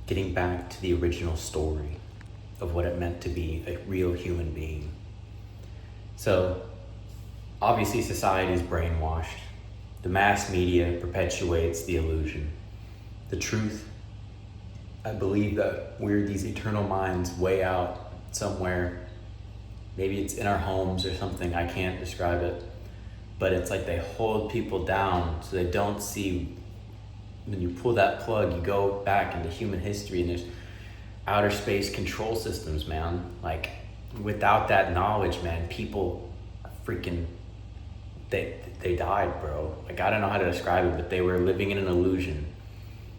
getting back to the original story of what it meant to be a real human being. So, obviously society's brainwashed. The mass media perpetuates the illusion. The truth, I believe that we're these eternal minds way out somewhere. Maybe it's in our homes or something, I can't describe it. But it's like they hold people down so they don't see. When you pull that plug, you go back into human history and there's outer space control systems, man. Like, without that knowledge, man, people freaking, they died, bro. Like, I don't know how to describe it, but they were living in an illusion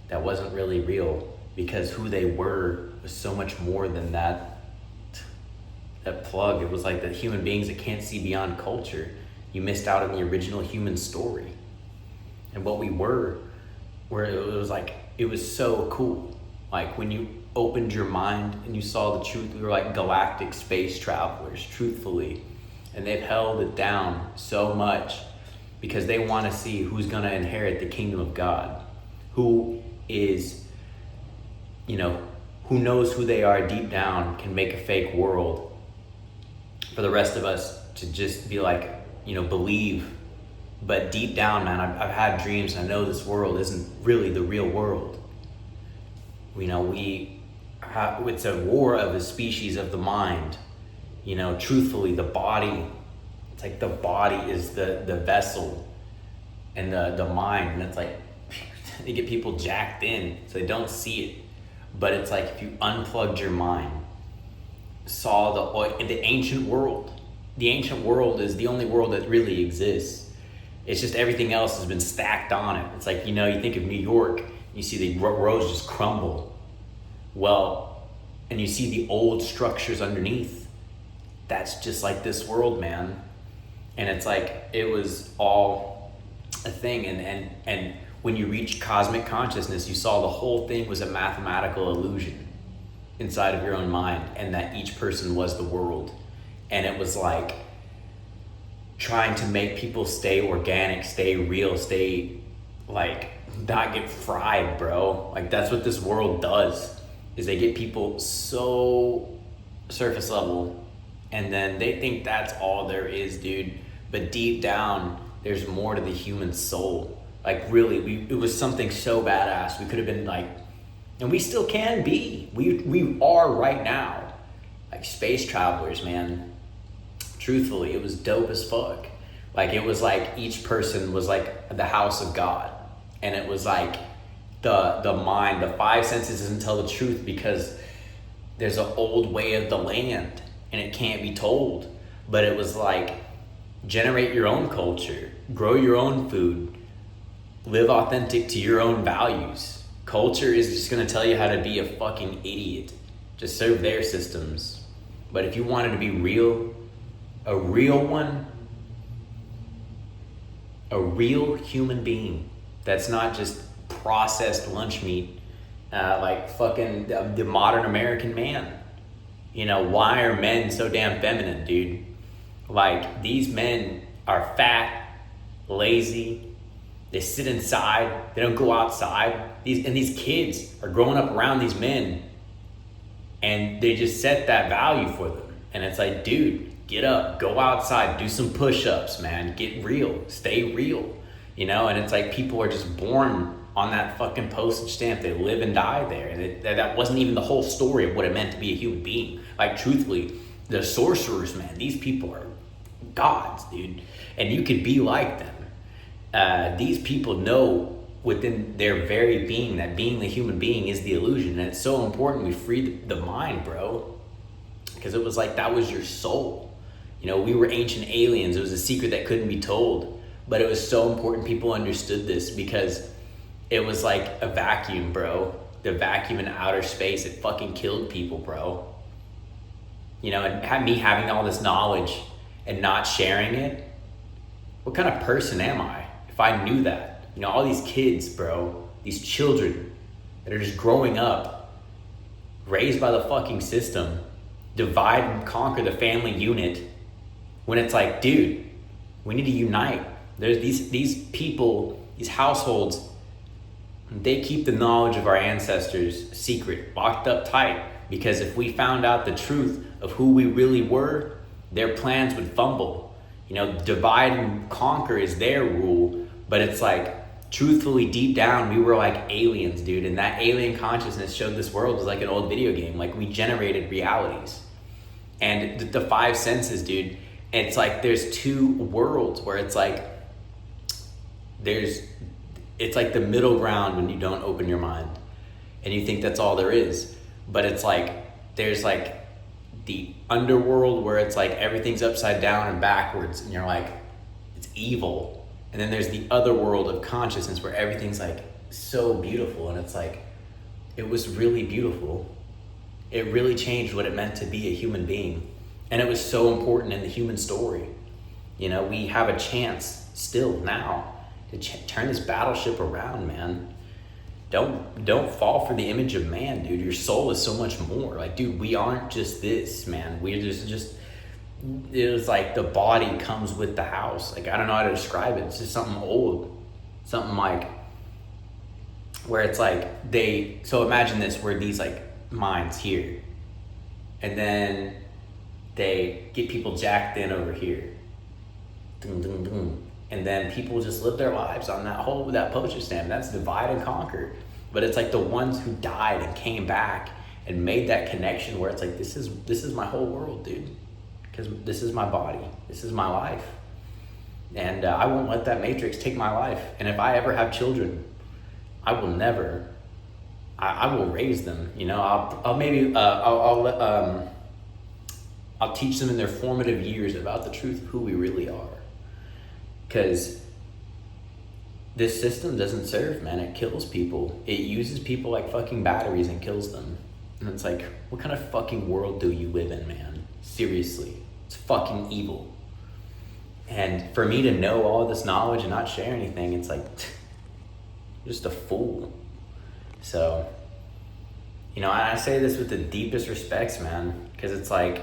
that wasn't really real, because who they were was so much more than that plug. It was like the human beings that can't see beyond culture. You missed out on the original human story. And what we were, where it was like, it was so cool. Like, when you opened your mind and you saw the truth, we were like galactic space travelers, truthfully. And they've held it down so much because they want to see who's going to inherit the kingdom of God. Who is, who knows who they are deep down, can make a fake world for the rest of us to just be like, believe. But deep down, man, I've had dreams. I know this world isn't really the real world. It's a war of the species of the mind. Truthfully, the body, it's like the body is the vessel and the mind. And it's like, they get people jacked in so they don't see it. But it's like, if you unplugged your mind, saw the ancient world. The ancient world is the only world that really exists. It's just everything else has been stacked on it. It's like, you think of New York, you see the roads just crumble. Well, and you see the old structures underneath. That's just like this world, man. And it's like, it was all a thing. And when you reach cosmic consciousness, you saw the whole thing was a mathematical illusion inside of your own mind, and that each person was the world. And it was like trying to make people stay organic, stay real, stay like not get fried, bro. Like, that's what this world does, is they get people so surface level, and then they think that's all there is, dude. But deep down, there's more to the human soul. Like, really, it was something so badass. We could have been like, and we still can be. We are right now, like space travelers, man. Truthfully, it was dope as fuck. Like, it was like each person was like the house of God. And it was like the mind, the five senses doesn't tell the truth because there's an old way of the land and it can't be told. But it was like, generate your own culture, grow your own food, live authentic to your own values. Culture is just gonna tell you how to be a fucking idiot. Just serve their systems. But if you wanted to be real, a real one, a real human being that's not just processed lunch meat, like fucking the modern American man. Why are men so damn feminine, dude? Like, these men are fat, lazy, they sit inside, they don't go outside. These kids are growing up around these men, and they just set that value for them. And it's like, dude, get up, go outside, do some push-ups, man, get real, stay real, And it's like, people are just born on that fucking postage stamp. They live and die there. And that wasn't even the whole story of what it meant to be a human being. Like, truthfully, the sorcerers, man, these people are gods, dude. And you could be like them. These people know within their very being that being the human being is the illusion. And it's so important we free the mind, bro. Because it was like, that was your soul. We were ancient aliens. It was a secret that couldn't be told. But it was so important people understood this, because it was like a vacuum, bro. The vacuum in outer space, it fucking killed people, bro. And me having all this knowledge and not sharing it, what kind of person am I if I knew that? All these kids, bro, these children that are just growing up, raised by the fucking system, divide and conquer the family unit, when it's like, dude, we need to unite. There's these people, these households, They keep the knowledge of our ancestors secret, locked up tight, because if we found out the truth of who we really were, their plans would fumble. You know, divide and conquer is their rule, but it's like, truthfully, deep down, we were like aliens, dude, and that alien consciousness showed this world was like an old video game. Like, we generated realities. And the five senses, dude, it's like there's two worlds where it's like it's like the middle ground when you don't open your mind and you think that's all there is. But it's like there's like the underworld where it's like everything's upside down and backwards and you're like, it's evil. And then there's the other world of consciousness where everything's like so beautiful, and it's like, it was really beautiful. It really changed what it meant to be a human being. And it was so important in the human story. You know, we have a chance still now to turn this battleship around, man. Don't fall for the image of man, dude. Your soul is so much more. Like, dude, we aren't just this, man. We're just it was like the body comes with the house. Like, I don't know how to describe it. It's just something old. Something like, where it's like so imagine this, where these like minds here, and then they get people jacked in over here, dun, dun, dun. And then people just live their lives on that postage stamp. That's divide and conquer. But it's like the ones who died and came back and made that connection where it's like, this is my whole world, dude, because this is my body, this is my life, and I won't let that matrix take my life. And if I ever have children, I will never. I will raise them. You know, I'll teach them in their formative years about the truth of who we really are. Because this system doesn't serve, man. It kills people. It uses people like fucking batteries and kills them. And it's like, what kind of fucking world do you live in, man? Seriously. It's fucking evil. And for me to know all this knowledge and not share anything, it's like, just a fool. So, you know, I say this with the deepest respects, man, because it's like,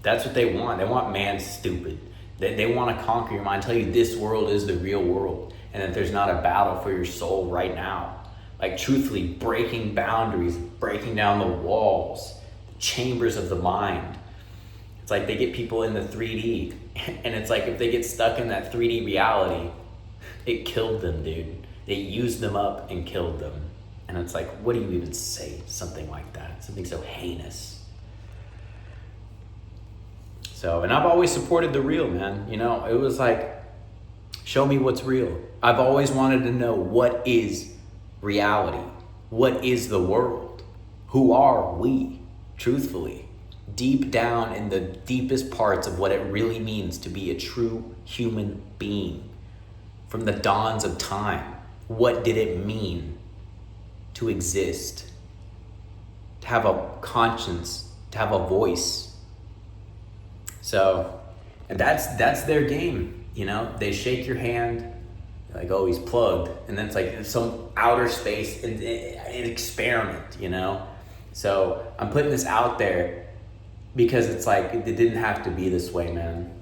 that's what they want. They want man stupid. They want to conquer your mind, tell you this world is the real world, and that there's not a battle for your soul right now. Like, truthfully, breaking boundaries, breaking down the walls, the chambers of the mind. It's like they get people in the 3D, and it's like if they get stuck in that 3D reality, it killed them, dude. They used them up and killed them. And it's like, what do you even say something like that? Something so heinous. So, and I've always supported the real, man. You know, it was like, show me what's real. I've always wanted to know, what is reality? What is the world? Who are we, truthfully? Deep down in the deepest parts of what it really means to be a true human being. From the dawns of time, what did it mean to exist? To have a conscience, to have a voice. So, and that's their game, you know? They shake your hand, like, oh, he's plugged. And then it's like some outer space, an experiment, you know? So I'm putting this out there because it's like, it didn't have to be this way, man.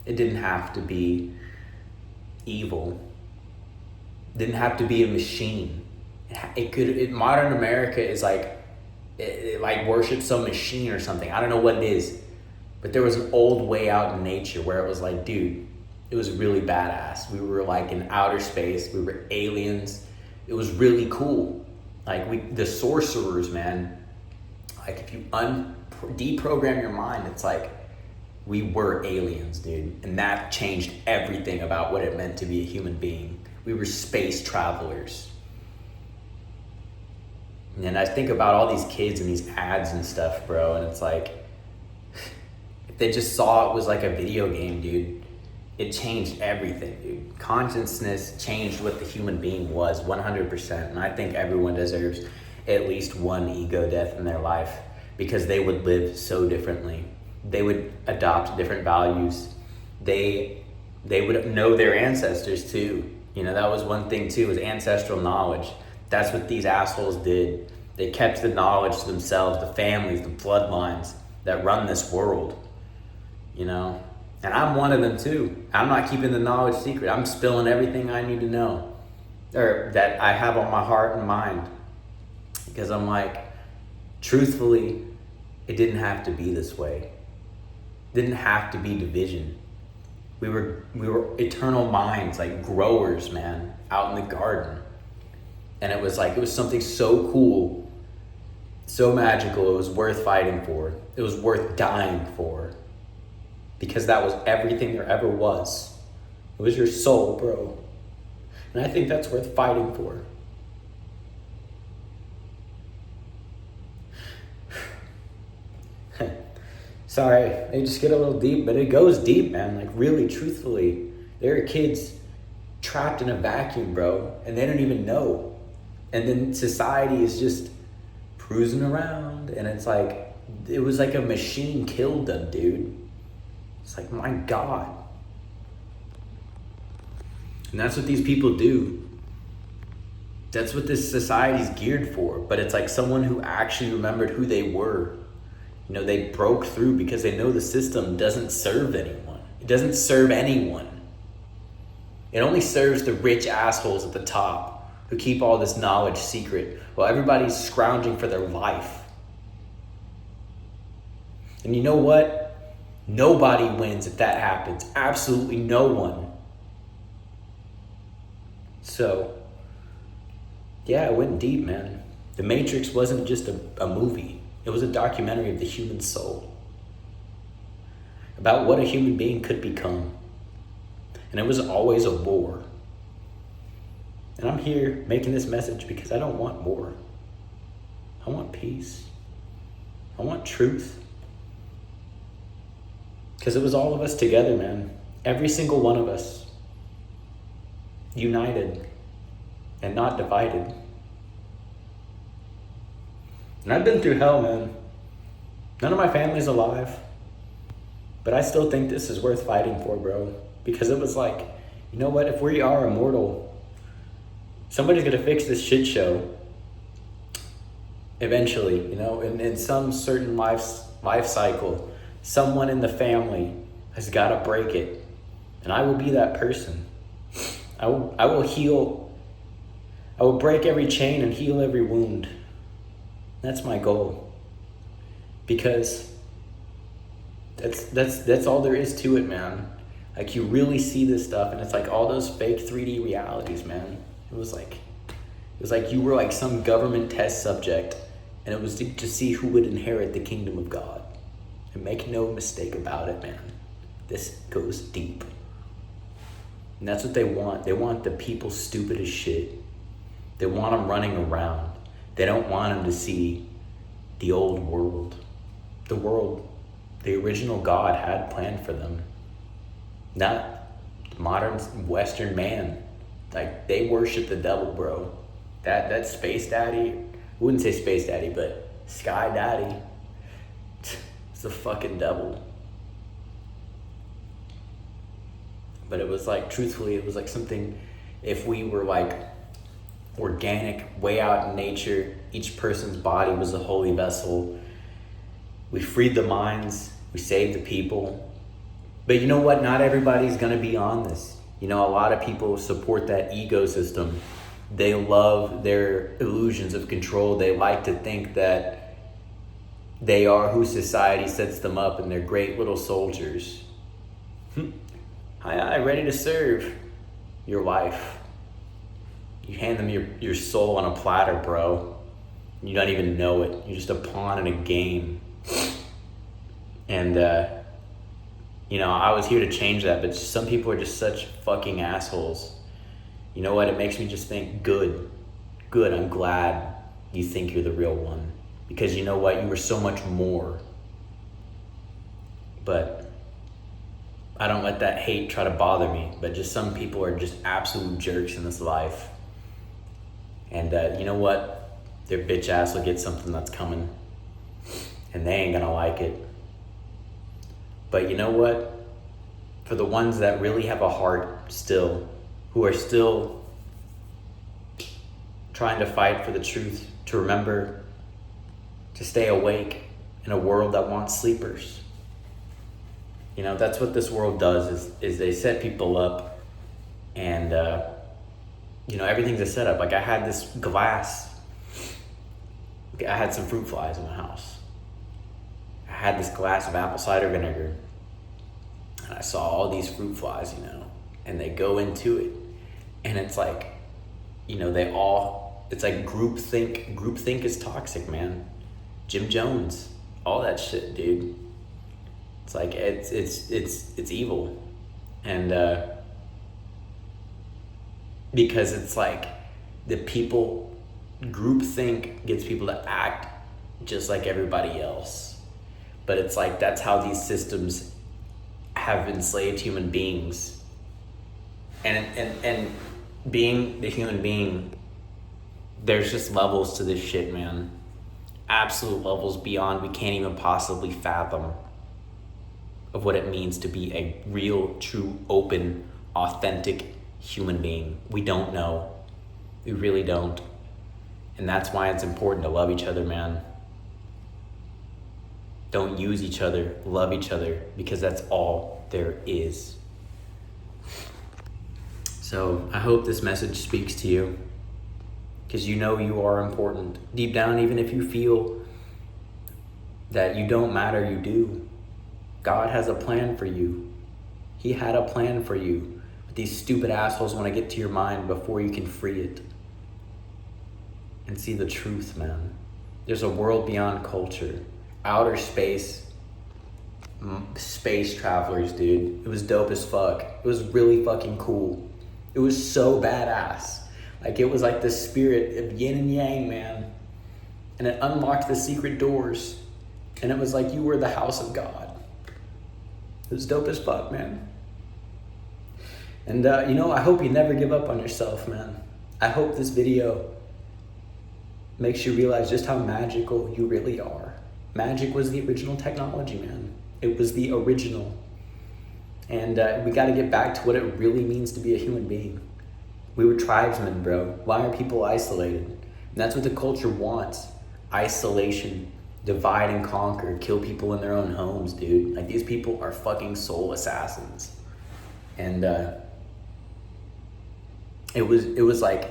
It didn't have to be evil. It didn't have to be a machine. Modern America is like, it like worships some machine or something. I don't know what it is. But there was an old way out in nature where it was like, dude, it was really badass. We were like in outer space. We were aliens. It was really cool. Like the sorcerers, man. Like if you deprogram your mind, it's like we were aliens, dude. And that changed everything about what it meant to be a human being. We were space travelers. And I think about all these kids and these ads and stuff, bro. And it's like, they just saw it was like a video game, dude. It changed everything, dude. Consciousness changed what the human being was 100%. And I think everyone deserves at least one ego death in their life, because they would live so differently. They would adopt different values. They would know their ancestors too. You know, that was one thing too, was ancestral knowledge. That's what these assholes did. They kept the knowledge to themselves, the families, the bloodlines that run this world. You know, and I'm one of them too. I'm not keeping the knowledge secret. I'm spilling everything I need to know. or that I have on my heart and mind. Because I'm like, truthfully, it didn't have to be this way. It didn't have to be division. We were eternal minds, like growers, man, out in the garden. And it was something so cool, so magical, it was worth fighting for. It was worth dying for. Because that was everything there ever was. It was your soul, bro. And I think that's worth fighting for. Sorry, they just get a little deep, but it goes deep, man. Like, really, truthfully, there are kids trapped in a vacuum, bro, and they don't even know. And then society is just cruising around, and it's like, it was like a machine killed them, dude. It's like, my God. And that's what these people do. That's what this society's geared for. But it's like someone who actually remembered who they were. You know, they broke through because they know the system doesn't serve anyone. It doesn't serve anyone. It only serves the rich assholes at the top who keep all this knowledge secret while everybody's scrounging for their life. And you know what? Nobody wins if that happens. Absolutely no one. So, yeah, it went deep, man. The Matrix wasn't just a movie. It was a documentary of the human soul. About what a human being could become. And it was always a war. And I'm here making this message because I don't want war. I want peace. I want truth. Because it was all of us together, man. Every single one of us. United and not divided. And I've been through hell, man. None of my family's alive. But I still think this is worth fighting for, bro. Because it was like, you know what? If we are immortal, somebody's going to fix this shit show. Eventually, you know, in some certain life cycle, someone in the family has got to break it. And I will be that person. I will heal. I will break every chain and heal every wound. That's my goal. Because that's all there is to it, man. Like, you really see this stuff, and it's like all those fake 3D realities, man. It was like you were like some government test subject, and it was to see who would inherit the kingdom of God. And make no mistake about it, man. This goes deep. And that's what they want. They want the people stupid as shit. They want them running around. They don't want them to see the old world. The world the original God had planned for them. Not modern Western man. Like, they worship the devil, bro. That space daddy, I wouldn't say space daddy, but sky daddy, it's the fucking devil. But it was like, truthfully, it was like something, if we were like organic, way out in nature, each person's body was a holy vessel. We freed the minds, we saved the people. But you know what? Not everybody's gonna be on this. You know, a lot of people support that ego system. They love their illusions of control. They like to think that they are who society sets them up, and they're great little soldiers. Hi, ready to serve your life. You hand them your soul on a platter, bro. You don't even know it. You're just a pawn in a game. And, you know, I was here to change that, but some people are just such fucking assholes. You know what? It makes me just think, good, I'm glad you think you're the real one. Because you know what? You were so much more. But I don't let that hate try to bother me. But just some people are just absolute jerks in this life. And you know what? Their bitch ass will get something that's coming. And they ain't gonna like it. But you know what? For the ones that really have a heart still, who are still trying to fight for the truth, to remember, to stay awake in a world that wants sleepers. You know, that's what this world does, is they set people up and everything's a setup. Like I had this glass, I had some fruit flies in my house. I had this glass of apple cider vinegar, and I saw all these fruit flies, and they go into it, and it's like, it's like groupthink. Groupthink is toxic, man. Jim Jones, all that shit, dude. It's like, it's evil. And, because it's like groupthink gets people to act just like everybody else. But it's like, that's how these systems have enslaved human beings. And being the human being, there's just levels to this shit, man. Absolute levels beyond we can't even possibly fathom of what it means to be a real, true, open, authentic human being. We don't know. We really don't. And that's why it's important to love each other, man. Don't use each other, love each other, because that's all there is. So I hope this message speaks to you, because you are important. Deep down, even if you feel that you don't matter, you do. God has a plan for you. He had a plan for you. But these stupid assholes want to get to your mind before you can free it and see the truth, man. There's a world beyond culture. Outer space travelers, dude. It was dope as fuck. It was really fucking cool. It was so badass. Like, it was like the spirit of yin and yang, man. And it unlocked the secret doors. And it was like you were the house of God. It was dope as fuck, man. And, I hope you never give up on yourself, man. I hope this video makes you realize just how magical you really are. Magic was the original technology, man. It was the original. And we got to get back to what it really means to be a human being. We were tribesmen, bro. Why are people isolated? And that's what the culture wants. Isolation. Divide and conquer. Kill people in their own homes, dude. Like, these people are fucking soul assassins. And it was like,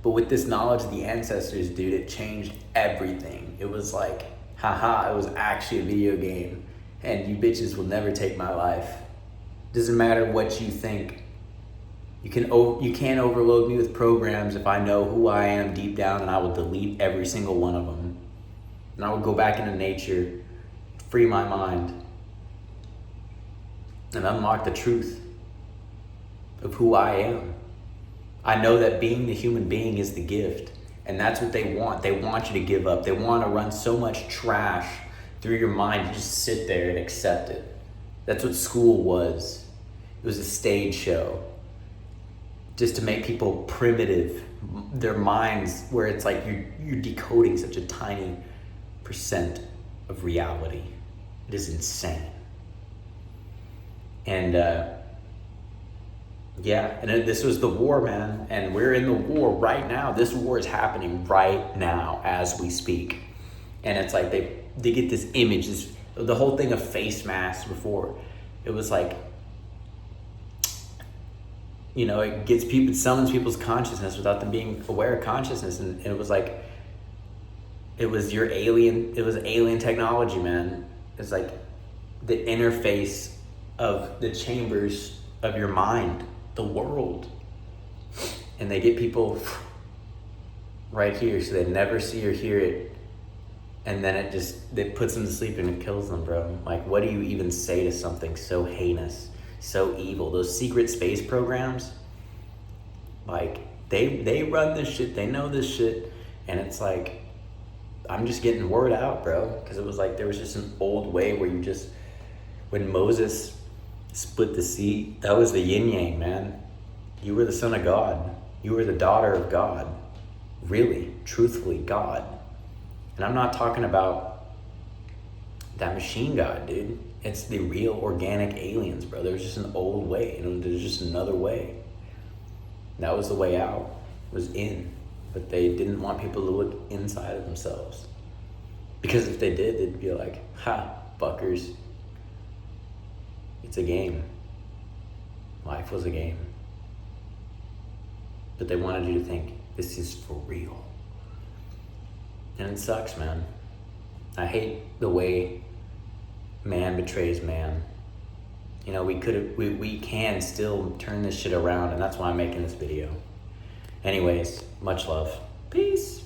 but with this knowledge of the ancestors, dude, it changed everything. It was like, haha, it was actually a video game. And you bitches will never take my life. Doesn't matter what you think. You can't overload me with programs if I know who I am deep down, and I will delete every single one of them. And I will go back into nature, free my mind, and unlock the truth of who I am. I know that being the human being is the gift, and that's what they want. They want you to give up. They want to run so much trash through your mind to just sit there and accept it. That's what school was. It was a stage show. Just to make people primitive, their minds, where it's like you're decoding such a tiny percent of reality. It is insane. And this was the war, man. And we're in the war right now. This war is happening right now as we speak. And it's like they get this image, the whole thing of face masks before. It was like, it summons people's consciousness without them being aware of consciousness. And it was like, it was alien technology, man. It's like the interface of the chambers of your mind, the world. And they get people right here so they never see or hear it. And then it puts them to sleep and it kills them, bro. Like, what do you even say to something so heinous, so evil? Those secret space programs, like, they run this shit, they know this shit. And it's like, I'm just getting word out, bro. Because it was like, there was just an old way where when Moses split the sea, that was the yin yang, man. You were the son of God. You were the daughter of God. Really, truthfully, God. And I'm not talking about that machine God, dude. It's the real organic aliens, bro. There's just an old way, and there's just another way. That was the way out, was in. But they didn't want people to look inside of themselves. Because if they did, they'd be like, ha, fuckers. It's a game. Life was a game. but they wanted you to think this is for real. And it sucks, man. I hate the way man betrays man. You know, we can still turn this shit around, and that's why I'm making this video. Anyways, much love. Peace.